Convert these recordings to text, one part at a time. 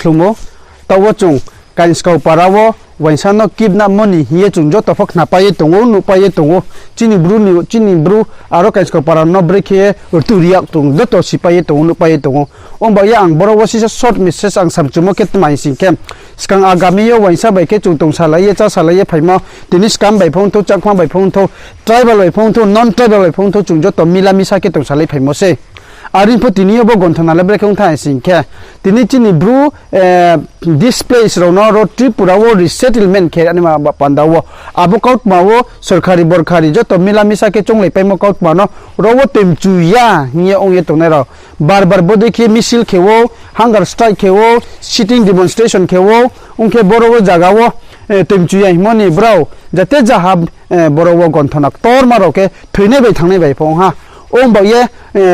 खलुमो तव चुंग काइंसकाउ पारावो वैसानो किबना मनी हिए चुंग जो तफक ना पाए तंगो नु पाए तंगो चिनी ब्रू आरो काइंसकाउ पारा न ब्रेक हे तुरिया तुंग जो तो सिपाए तंगो नु पाए तंगो ओम बाया आं बरो वसी शॉर्ट मेसेज आं समचुमो के तमाइ सिंके स्कां आगामियो वैसा बाइके चुंग तंग सालाये चा सालाये फाइमा तिनि स्काम बाइफों तो चाखवा बाइफों तो ट्राइबल बाइफों तो नॉन ट्राइबल बाइफों तो चुंग जो तो मिला मिसा के तंग सालाय फाइमो से आरिफो तिनियो बो गन्थना लेब्रे खौ थाय सिंखे तिनि चिनि ब्रु डिस्प्लेस रोनो रो त्रिपुरा वो रिसेटलमेंट खे अनि मा पांदावो आबो काउट मावो सरकारी बरखारी जो तो मिला मिसा के चोंग लेपै म काउट मानो रो वो तेमचुया हिए ओंगे तोने रो बार बार बो देखिए मिसिल खेवो हंगर स्ट्राइक खेवो सिटिंग डेमोन्स्ट्रेशन खेवो उनके बोरो जगावो तेमचुया हिमोनी ब्राउ जते जहा बोरो वो गन्थना तोर मारो के थैने बै थांने बै फो हा ओम बाये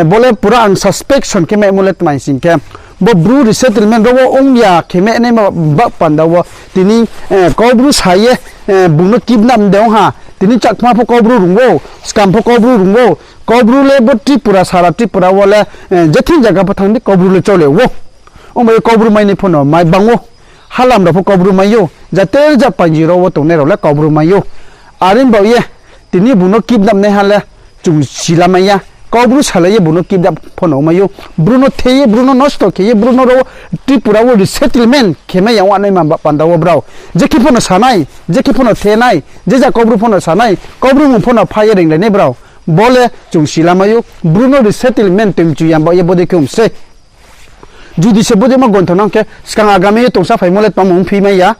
बोले पूरा अन सस्पेक्शन के मैं मुलेट माइसिंग के बो ब्रू रिसेटलमेंट रो ओम या के मैं ने ब पंदावो तिनी कोब्रू साये बुनो किबनाम देव हा तिनी चकमा फो कोब्रू रुंगो स्काम फो कोब्रू रुंगो कोब्रू ले बो त्रिपुरा सारा त्रिपुरा वाले जथिन जगह प थांदि कोब्रू ले चले वो ओम बाये कोब्रू माइने फोनो माइ बांगो हालाम द फो कोब्रू माइयो जते ज पंजीरो वो तोने रो ले कोब्रू माइयो आरिन बाये तिनी बुनो किबनाम ने हाले चुंग सिलामाया कोब्रू सालाये बुनो किबदा फोनो मायो ब्रुनो थेये ब्रुनो नष्ट खेये ब्रुनो रो त्रिपुरा वो रिसेटलमेंट खेमे याव आनै मा पांदावो ब्राव जेखि फोनो सानाय जेखि फोनो थेनाय जेजा कोब्रू फोनो सानाय कोब्रू मु फोनो फायरिंग ले ने ब्राव बोले चुंग सिलामायो ब्रुनो रिसेटलमेंट तेमचु याम ये बोदे कुमसे जुदि से बोदे मा गन्थना के स्कां आगामे तोसा फाइमोले तमु फिमाया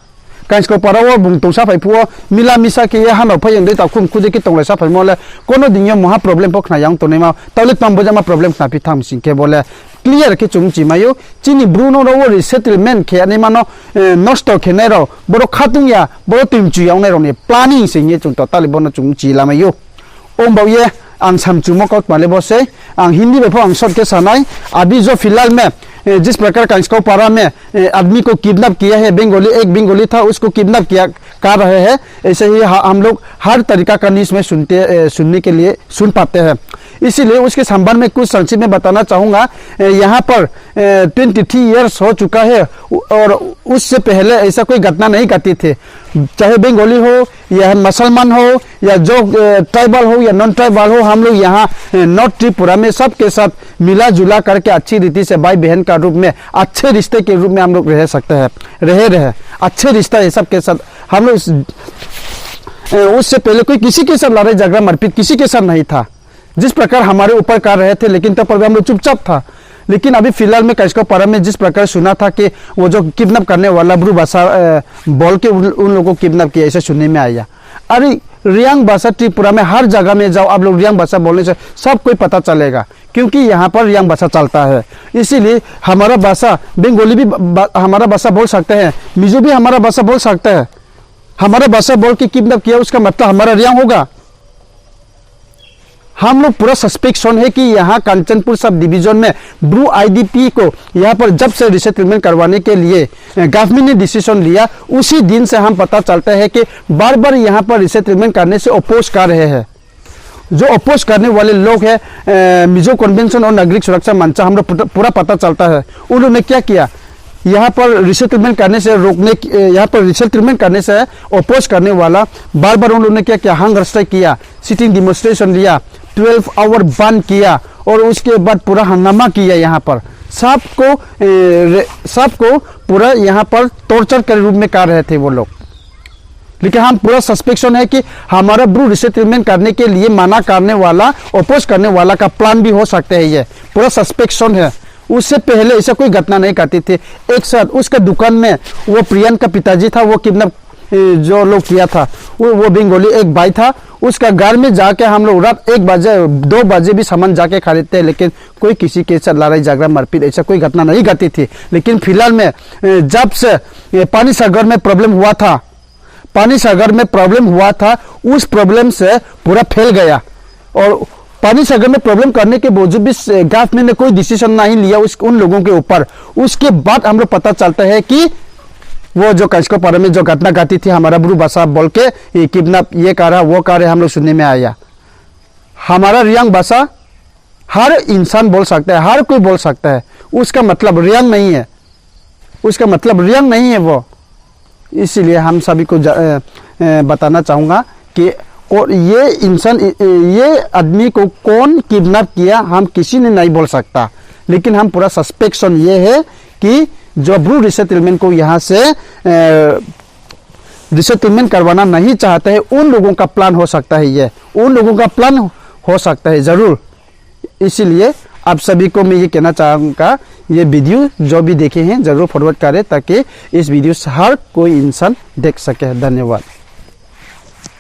काइंसको पारावो बुंग तोसा फाइफुओ मिला मिसा के ये हानो फयं दे ताखुम खुदे के तंगले सा फाइमोले कोनो दिनियो महा प्रॉब्लम पखना yang तो नेमा तले तंबो जमा प्रॉब्लम ना पिथाम सिंके बोले क्लियर के चुंग चिमायो चिनी ब्रुनो रो रिसेटलमेंट के अनि मानो नष्ट खेने रो बरो खातुंया बरो तिमचु यावने रो ने प्लानिंग सिंगे चुंग तो ताले बनो चुंग चिलामायो ओम बाये आं सामचुमो कट माले बसे आं हिंदी में आं शॉर्ट के सनाई अभी जो फिलहाल में जिस प्रकार काइंसकाउ पारा में आदमी को किडनैप किया है एक बंगाली था उसको किडनैप किया कर रहे हैं ऐसे ही हम लोग हर तरीका का न्यूज़ में सुनने के लिए सुन पाते हैं इसीलिए उसके संबंध में कुछ संक्षिप्त में बताना चाहूँगा यहाँ पर 23 इयर्स हो चुका है और उससे पहले ऐसा कोई घटना नहीं घटी थी चाहे बंगाली हो या मुसलमान हो या जो ट्राइबल हो या नॉन ट्राइबल हो हम लोग यहाँ नॉर्थ त्रिपुरा में सबके साथ मिला जुला करके अच्छी रीति से भाई बहन का रूप में अच्छे रिश्ते के रूप में हम लोग रह सकते हैं रहे अच्छे रिश्ता है सबके साथ हम लोग उससे पहले कोई किसी के साथ लड़ाई झगड़ा मारपीट किसी के साथ नहीं था जिस प्रकार हमारे ऊपर कर रहे थे लेकिन तब पर हम लोग चुपचाप था लेकिन अभी फिलहाल में काइंसकाउ पारा में जिस प्रकार सुना था कि वो जो किडनैप करने वाला ब्रू भाषा बोल के उन लोगों को किडनैप किया ऐसे सुनने में आया अरे रियांग भाषा त्रिपुरा में हर जगह में जाओ आप लोग रियांग भाषा बोलने से सब कोई पता चलेगा क्योंकि यहाँ पर रियांग भाषा चलता है इसीलिए हमारा भाषा बंगाली भी हमारा भाषा बोल सकते हैं मिजो भी हमारा भाषा बोल सकते हैं हमारा भाषा बोल के किडनैप किया उसका मतलब हमारा रियांग होगा हम लोग पूरा सस्पेक्शन है कि यहाँ कांचनपुर सब डिवीजन में ब्रू आईडीपी को यहाँ पर जब से रिसेटलमेंट करवाने के लिए गवर्नमेंट ने डिसीजन लिया उसी दिन से हम पता चलता है कि बार बार यहाँ पर रिसेटलमेंट करने से अपोज कर रहे हैं जो अपोज करने वाले लोग हैं मिजो कन्वेंशन और नागरिक सुरक्षा मंच हम लोग पूरा पता चलता है उन्होंने क्या किया यहाँ पर रिसेटलमेंट करने से रोकने यहाँ पर रिसेटलमेंट करने से अपोज करने वाला बार बार उन्होंने क्या किया हंगर स्ट्राइक किया सिटिंग डेमोन्स्ट्रेशन लिया 12 आवर बंद किया और उसके बाद पूरा हंगामा किया यहाँ पर सबको पूरा यहाँ पर टॉर्चर के रूप में कर रहे थे वो लोग लेकिन हम पूरा सस्पेक्शन है कि हमारा ब्रू रिसेटलमेंट करने के लिए मना करने वाला अपोज करने वाला का प्लान भी हो सकता है ये पूरा सस्पेक्शन है उससे पहले ऐसा कोई घटना नहीं करती थी एक साथ उसका दुकान में वो प्रियन का पिताजी था वो किडनैप जो लोग किया था वो बंगाली एक भाई था उसका घर में जाके हम लोग रात 1 बजे 2 बजे भी सामान जाके खरीदते लेकिन कोई किसी के साथ लड़ाई झगड़ा मारपीट ऐसा कोई घटना नहीं घटी थी लेकिन फिलहाल में जब से पानी सागर में प्रॉब्लम हुआ था उस प्रॉब्लम से पूरा फैल गया और पानी सागर में प्रॉब्लम करने के बावजूद भी गवर्नमेंट ने कोई डिसीजन नहीं लिया उन लोगों के ऊपर उसके बाद हम लोग पता चलता है कि वो जो काइंसकाउ पारा में जो घटना घटी थी हमारा ब्रू भाषा बोल के ये किडनैप ये कर रहा वो कर रहा हम लोग सुनने में आया हमारा रियांग भाषा हर इंसान बोल सकता है हर कोई बोल सकता है उसका मतलब रियांग नहीं है उसका मतलब रियल नहीं है वो। इसीलिए हम सभी को बताना चाहूँगा कि और ये इंसान, ये आदमी को कौन किडनैप किया हम किसी ने नहीं बोल सकता, लेकिन हम पूरा सस्पेक्शन ये है कि जो ब्रू रिसेटलमेंट को यहाँ से रिसेटलमेंट करवाना नहीं चाहते हैं, उन लोगों का प्लान हो सकता है, ये उन लोगों का प्लान हो सकता है ज़रूर। इसीलिए आप सभी को मैं ये कहना चाहूँगा, ये वीडियो जो भी देखे हैं ज़रूर फॉरवर्ड करें ताकि इस वीडियो से हर कोई इंसान देख सके। धन्यवाद।